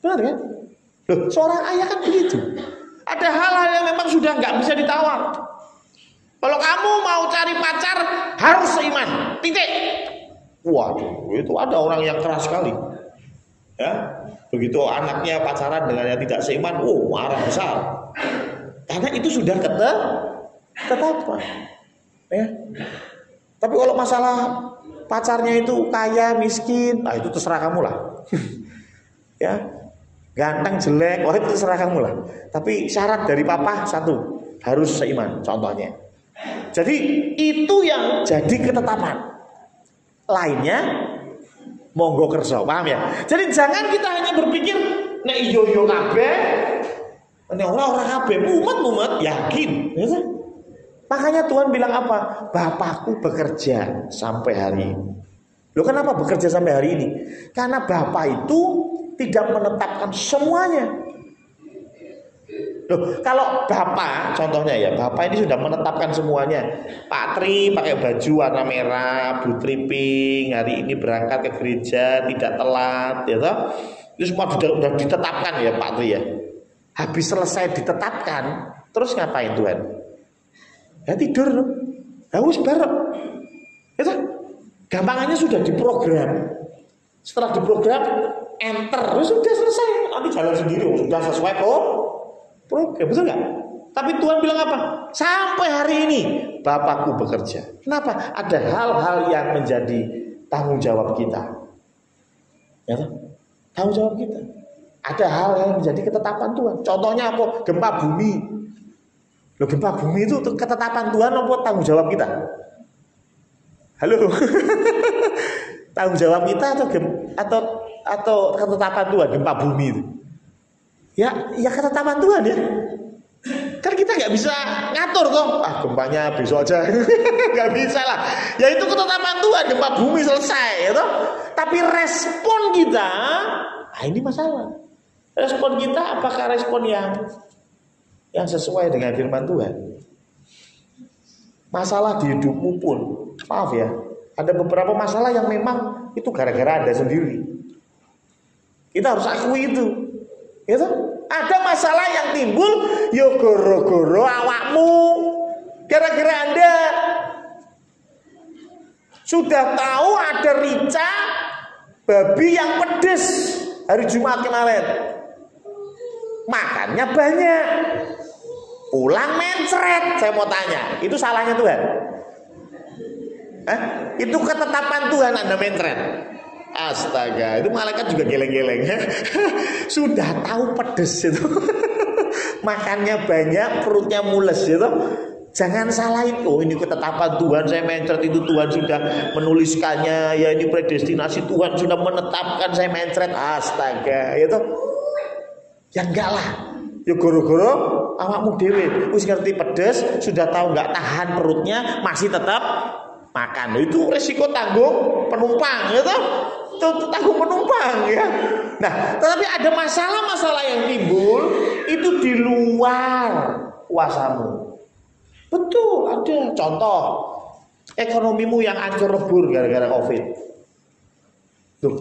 Benar kan? Loh, seorang ayah kan begitu. Ada hal-hal yang memang sudah nggak bisa ditawar. Kalau kamu mau cari pacar harus seiman. Titik. Waduh, itu ada orang yang keras sekali. Ya, begitu anaknya pacaran dengan yang tidak seiman, marah besar. Karena itu sudah ketetapan. Ya. Tapi kalau masalah pacarnya itu kaya, miskin, itu terserah kamu lah. Ya, ganteng, jelek, itu terserah kamu lah. Tapi syarat dari papa satu, harus seiman, contohnya. Jadi itu yang jadi ketetapan. Lainnya monggo kerja, paham ya? Jadi jangan kita hanya berpikir nek iyo kabeh, nek ora kabeh, mumet yakin, ya kan? Makanya Tuhan bilang apa? Bapakku bekerja sampai hari ini. Loh, kenapa bekerja sampai hari ini? Karena Bapak itu tidak menetapkan semuanya. Loh, kalau Bapak, contohnya ya, Bapak ini sudah menetapkan semuanya. Pak Tri pakai baju warna merah, Bu Tri pink, hari ini berangkat ke gereja, tidak telat, ya toh? Itu semua sudah ditetapkan ya Pak Tri ya. Habis selesai ditetapkan, terus ngapain Tuhan? Ya tidur loh. Ya wis bareng. Itu gampangannya sudah diprogram. Setelah diprogram, enter, sudah selesai. Nanti jalan sendiri, sudah sesuai kok. Program, betul nggak? Tapi Tuhan bilang apa? Sampai hari ini Bapakku bekerja. Kenapa? Ada hal-hal yang menjadi tanggung jawab kita. Ya, tanggung jawab kita. Ada hal yang menjadi ketetapan Tuhan. Contohnya apa? Gempa bumi. Loh, gempa bumi itu ketetapan Tuhan apa tanggung jawab kita? Halo. Tanggung jawab kita atau ketetapan Tuhan gempa bumi itu? Ya ketetapan Tuhan ya. Kan kita nggak bisa ngatur toh. Gempanya besok aja. Nggak bisa lah. Ya itu ketetapan Tuhan, gempa bumi selesai ya toh. Tapi respon kita, ini masalah. Respon kita apakah respon yang sesuai dengan firman Tuhan? Masalah di hidupmu pun, maaf ya, ada beberapa masalah yang memang itu gara-gara Anda sendiri. Kita harus akui itu. Gitu? Ada masalah yang timbul yo goro-goro awak bapakmu, gara-gara Anda sudah tahu ada rica babi yang pedes hari Jumat kemarin, makannya banyak, pulang mencret. Saya mau tanya, itu salahnya Tuhan? Itu ketetapan Tuhan Anda mencret? Astaga, itu malaikat juga geleng-geleng. Sudah tahu pedes itu, makannya banyak, perutnya mules itu. Jangan salah itu. Ini ketetapan Tuhan, saya mencret itu Tuhan sudah menuliskannya. Ya ini predestinasi Tuhan sudah menetapkan saya mencret. Astaga, itu. Ya enggak lah. Ya goro-goro awakmu dhewe wis ngerti pedes, sudah tahu enggak tahan perutnya, masih tetap makan. Itu resiko tanggung penumpang, ya toh? Itu tanggung penumpang ya. Nah, tetapi ada masalah-masalah yang timbul itu di luar kuasamu. Betul, ada contoh ekonomimu yang hancur lebur gara-gara Covid. Tuh,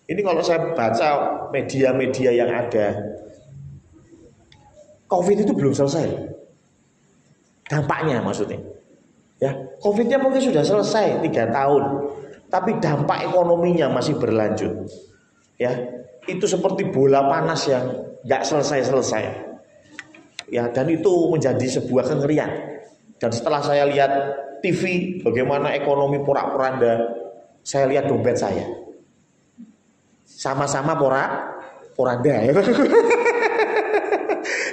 ini kalau saya baca media-media yang ada, Covid itu belum selesai. Dampaknya maksudnya. Ya, Covid-nya mungkin sudah selesai 3 tahun, tapi dampak ekonominya masih berlanjut. Ya, itu seperti bola panas yang nggak selesai-selesai. Ya, dan itu menjadi sebuah kengerian. Dan setelah saya lihat TV bagaimana ekonomi porak-poranda, saya lihat dompet saya. Sama-sama porak-poranda ya.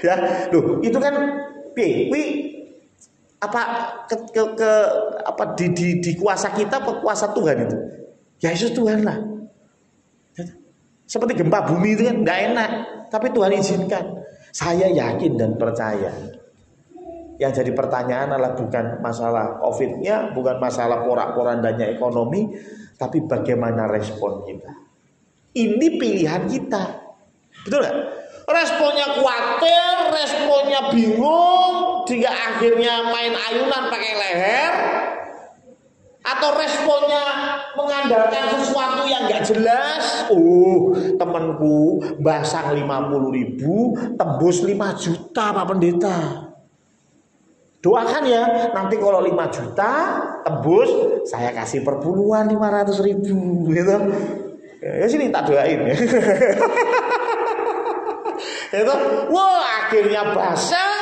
Ya, loh, itu kan di kuasa kita apa kuasa Tuhan itu? Ya Yesus Tuhan lah. Seperti gempa bumi itu kan nggak enak, tapi Tuhan izinkan. Saya yakin dan percaya. Yang jadi pertanyaan adalah bukan masalah Covid-nya, bukan masalah porak-porandanya ekonomi, tapi bagaimana respon kita. Ini pilihan kita. Betul nggak? Responnya khawatir, responnya bingung, jika akhirnya main ayunan pakai leher, atau responnya mengandalkan sesuatu yang nggak jelas. Temanku basang 50.000, tembus 5 juta Pak Pendeta. Doakan ya, nanti kalau 5 juta tembus, saya kasih perpuluhan 500.000 gitu. Ya sini tak doain ya. Itu, wah akhirnya basah,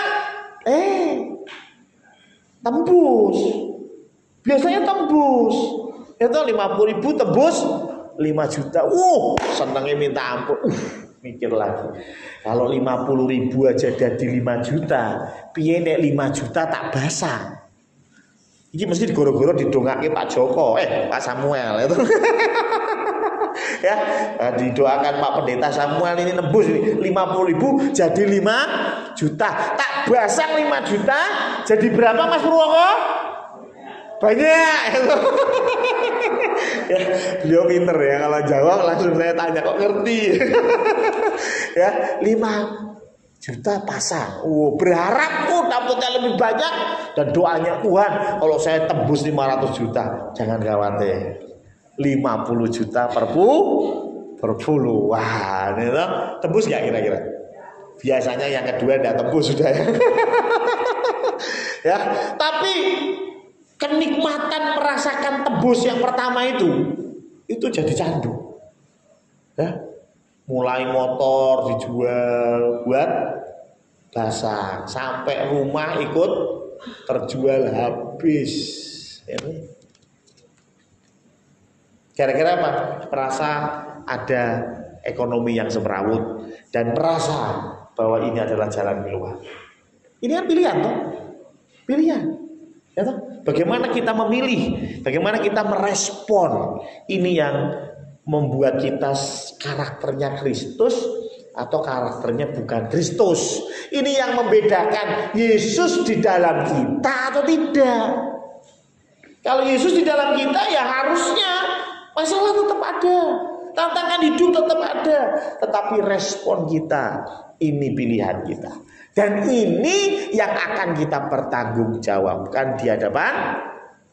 tembus. Biasanya tembus. Itu 50.000 tembus 5 juta. Senangnya minta ampun. Mikir lagi. Kalau 50.000 aja jadi 5 juta, piye nek 5 juta tak basah. Ini mesti digoro-goro didongake Pak Joko, Pak Samuel itu. Ya, didoakan Pak Pendeta Samuel ini nembus ini 50.000 jadi 5 juta. Tak basang 5 juta jadi berapa Mas Purwoko? Banyak itu. Ya, beliau pinter ya, kalau jawab langsung saya tanya kok ngerti. Ya, 5 juta pasang. Berharap dapatnya lebih banyak dan doanya Tuhan kalau saya tembus 500 juta, jangan khawatir. 50 juta per puluhan. Itu tembus gak kira-kira? Biasanya yang kedua tidak tembus sudah ya. Ya, tapi kenikmatan merasakan tembus yang pertama itu jadi candu. Ya. Mulai motor dijual buat basah, sampai rumah ikut terjual habis. Ya. Kira-kira apa? Merasa ada ekonomi yang semrawut dan merasa bahwa ini adalah jalan keluar. Ini kan pilihan toh? Pilihan. Ya toh? Bagaimana kita memilih, bagaimana kita merespon. Ini yang membuat kita karakternya Kristus atau karakternya bukan Kristus. Ini yang membedakan Yesus di dalam kita atau tidak. Kalau Yesus di dalam kita ya harusnya masalah tetap ada, tantangan hidup tetap ada, tetapi respon kita, ini pilihan kita. Dan ini yang akan kita pertanggungjawabkan di hadapan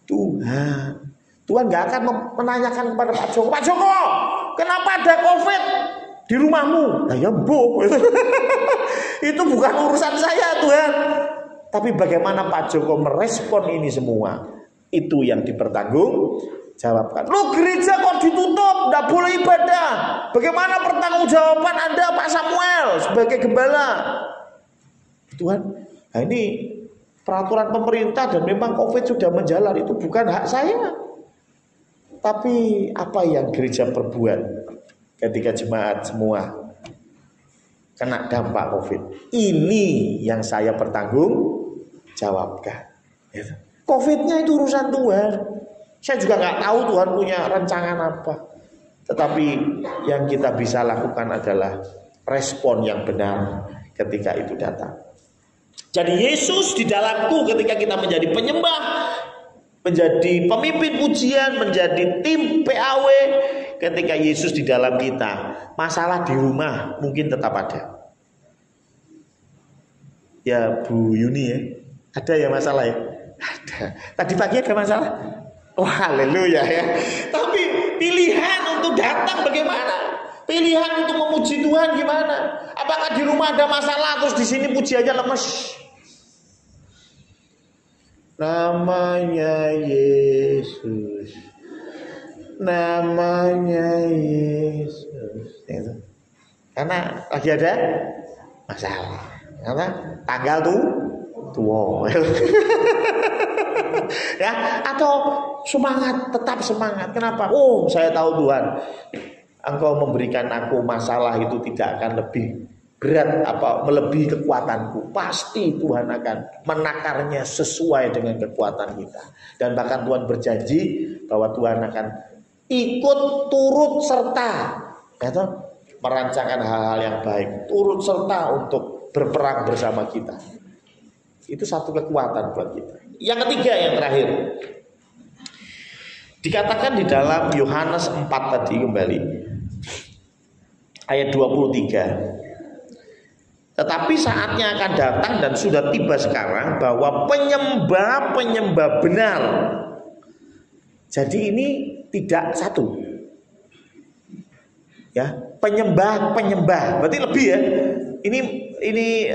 Tuhan. Tuhan gak akan menanyakan kepada Pak Joko, Pak Joko, kenapa ada Covid di rumahmu? Nah ya bu, itu bukan urusan saya Tuhan. Tapi bagaimana Pak Joko merespon ini semua, itu yang dipertanggungjawabkan. Loh, gereja kok ditutup, tidak boleh ibadah. Bagaimana pertanggungjawaban Anda Pak Samuel sebagai gembala? Tuhan, nah ini peraturan pemerintah dan memang COVID sudah menjalar, itu bukan hak saya. Tapi apa yang gereja perbuat ketika jemaat semua kena dampak COVID? Ini yang saya pertanggungjawabkan. COVID-nya itu urusan Tuhan. Saya juga nggak tahu Tuhan punya rancangan apa. Tetapi yang kita bisa lakukan adalah respon yang benar ketika itu datang. Jadi Yesus di dalamku ketika kita menjadi penyembah, menjadi pemimpin pujian, menjadi tim PAW, ketika Yesus di dalam kita, masalah di rumah mungkin tetap ada. Ya Bu Yuni ya, ada ya masalah ya? Ada. Tadi pagi ada masalah? Wah, haleluya ya. Tapi pilihan untuk datang bagaimana? Pilihan untuk memuji Tuhan gimana? Apakah di rumah ada masalah terus di sini pujiannya lemes? Namanya Yesus, namanya Yesus. Karena lagi ada masalah. Karena tanggal tuh tua. Ya, atau semangat, tetap semangat. Kenapa? Oh, saya tahu Tuhan, Engkau memberikan aku masalah itu tidak akan lebih berat apa melebihi kekuatanku. Pasti Tuhan akan menakarnya sesuai dengan kekuatan kita. Dan bahkan Tuhan berjanji bahwa Tuhan akan ikut turut serta ya toh, merancangkan hal-hal yang baik, turut serta untuk berperang bersama kita. Itu satu kekuatan buat kita. Yang ketiga, yang terakhir, dikatakan di dalam Yohanes 4 tadi kembali ayat 23. Tetapi saatnya akan datang dan sudah tiba sekarang bahwa penyembah-penyembah benar. Jadi ini tidak satu. Ya, penyembah-penyembah. Berarti lebih ya. Ini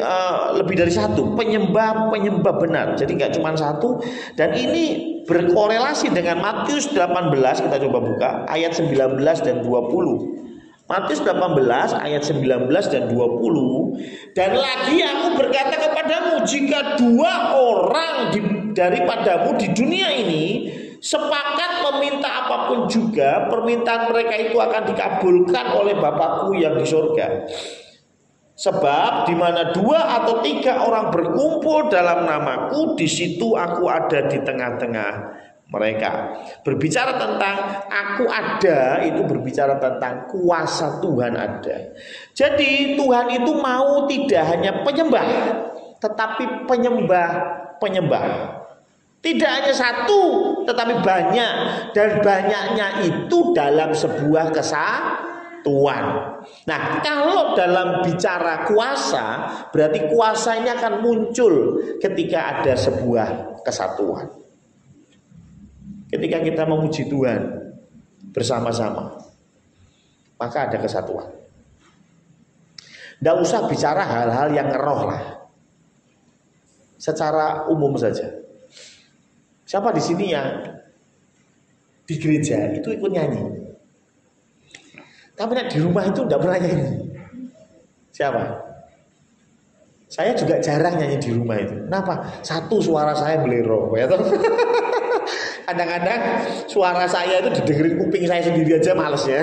lebih dari satu. Penyembah-penyembah benar. Jadi nggak cuma satu. Dan ini berkorelasi dengan Matius 18. Kita coba buka ayat 19 dan 20. Matius 18 ayat 19 dan 20. Dan lagi aku berkata kepadamu, jika dua orang daripadamu di dunia ini sepakat meminta apapun juga, permintaan mereka itu akan dikabulkan oleh Bapakku yang di surga. Sebab di mana 2 atau 3 orang berkumpul dalam namaku, di situ aku ada di tengah-tengah mereka. Berbicara tentang aku ada, itu berbicara tentang kuasa Tuhan ada. Jadi Tuhan itu mau tidak hanya penyembah, tetapi penyembah. Tidak hanya satu, tetapi banyak. Dan banyaknya itu dalam sebuah kesatuan. Nah, kalau dalam bicara kuasa, berarti kuasa ini akan muncul ketika ada sebuah kesatuan. Ketika kita memuji Tuhan bersama-sama, maka ada kesatuan. Tidak usah bicara hal-hal yang ngeroh lah. Secara umum saja. Siapa di sini yang di gereja itu ikut nyanyi? Tapi di rumah itu tidak pernah nyanyi. Siapa? Saya juga jarang nyanyi di rumah itu. Kenapa? Satu, suara saya belero, ya toh. Kadang-kadang suara saya itu didengerin kuping saya sendiri aja males ya.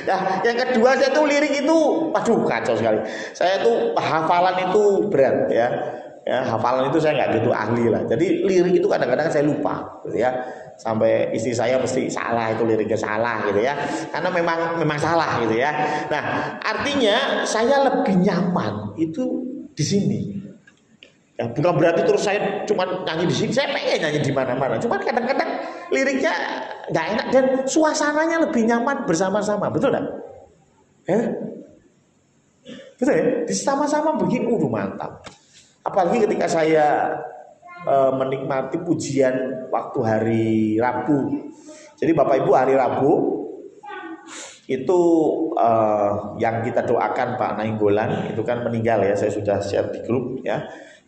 Nah, yang kedua saya tuh lirik itu, aduh kacau sekali. Saya tuh hafalan itu berat ya. Ya, hafalan itu saya nggak gitu ahli lah. Jadi lirik itu kadang-kadang saya lupa, gitu ya. Sampai istri saya mesti salah itu liriknya salah gitu ya. Karena memang salah gitu ya. Nah, artinya saya lebih nyaman itu di sini. Ya, bukan berarti terus saya cuma nyanyi di sini, saya pengen nyanyi di mana-mana. Cuma kadang-kadang liriknya nggak enak dan suasananya lebih nyaman bersama-sama, betul nggak? Ya? Betul ya? Sama-sama begini, mantap. Apalagi ketika saya menikmati pujian waktu hari Rabu. Jadi Bapak Ibu hari Rabu itu yang kita doakan Pak Nainggolan itu kan meninggal ya, saya sudah share di grup ya.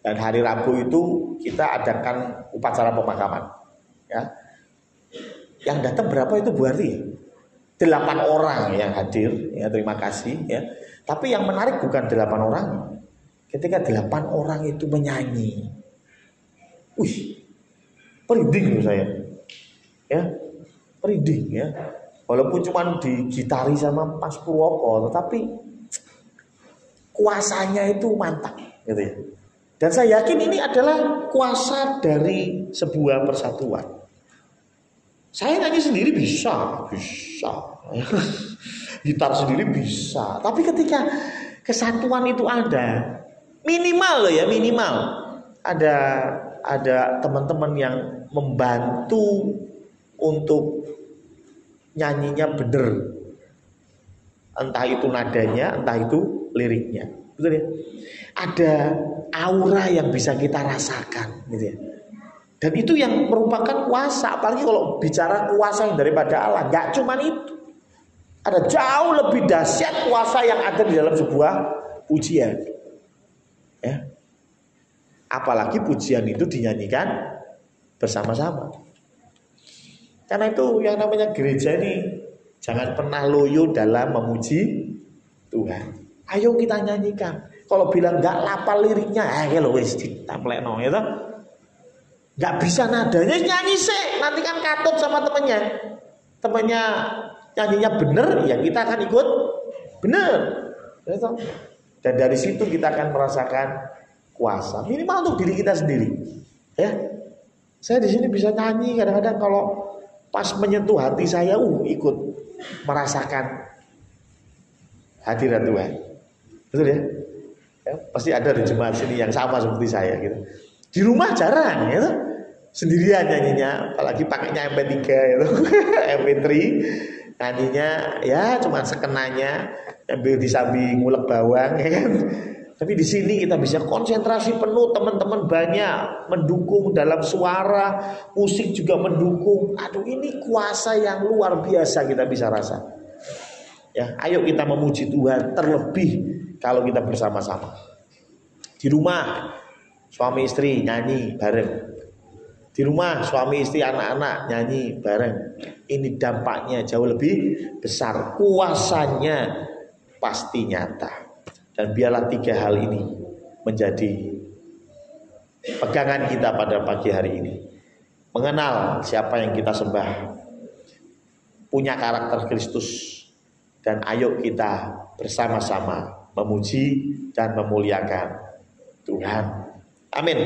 Dan hari Rabu itu kita adakan upacara pemakaman. Ya. Yang datang berapa itu Bu Arti? 8 orang yang hadir, ya terima kasih. Ya. Tapi yang menarik bukan 8 orang. Ketika 8 orang itu menyanyi, merinding loh saya. Ya, merinding ya. Walaupun cuma digitari sama Mas Purwoko, tetapi kuasanya itu mantap, gitu ya. Dan saya yakin ini adalah kuasa dari sebuah persatuan. Saya nyanyi sendiri bisa. Gitar sendiri bisa. Tapi ketika kesatuan itu ada, minimal loh ya, minimal ada teman-teman yang membantu untuk nyanyinya bener. Entah itu nadanya, entah itu liriknya. Betul ya? Ada aura yang bisa kita rasakan gitu ya. Dan itu yang merupakan kuasa. Apalagi kalau bicara kuasa yang daripada Allah, gak cuma itu. Ada jauh lebih dahsyat kuasa yang ada di dalam sebuah pujian. Ya. Apalagi pujian itu dinyanyikan bersama-sama. Karena itu yang namanya gereja ini jangan pernah loyo dalam memuji Tuhan. Ayo kita nyanyikan. Kalau bilang nggak lapal liriknya, kalau wis ditamplekno itu, nggak bisa nadanya nyanyi sih. Nanti kan katut sama temennya nyanyinya bener, ya kita akan ikut bener. Dan dari situ kita akan merasakan kuasa. Minimal untuk diri kita sendiri. Ya, saya di sini bisa nyanyi kadang-kadang kalau pas menyentuh hati saya, ikut merasakan hadirat Tuhan. Betul ya? Ya, pasti ada di jemaat sini yang sama seperti saya gitu. Di rumah jarang ya, sendirian nyanyinya, apalagi pakainya MP3 itu, MP3 nyanyinya ya cuma sekenanya, ambil disambi ngulek bawang ya kan. Tapi di sini kita bisa konsentrasi penuh, teman-teman banyak mendukung dalam suara, musik juga mendukung. Aduh, ini kuasa yang luar biasa kita bisa rasa. Ya, ayo kita memuji Tuhan, terlebih kalau kita bersama-sama. Di rumah suami istri nyanyi bareng. Di rumah suami istri anak-anak nyanyi bareng. Ini dampaknya jauh lebih besar. Kuasanya pasti nyata. Dan biarlah 3 hal ini menjadi pegangan kita pada pagi hari ini. Mengenal siapa yang kita sembah, punya karakter Kristus, dan ayo kita bersama-sama memuji dan memuliakan Tuhan. Amin.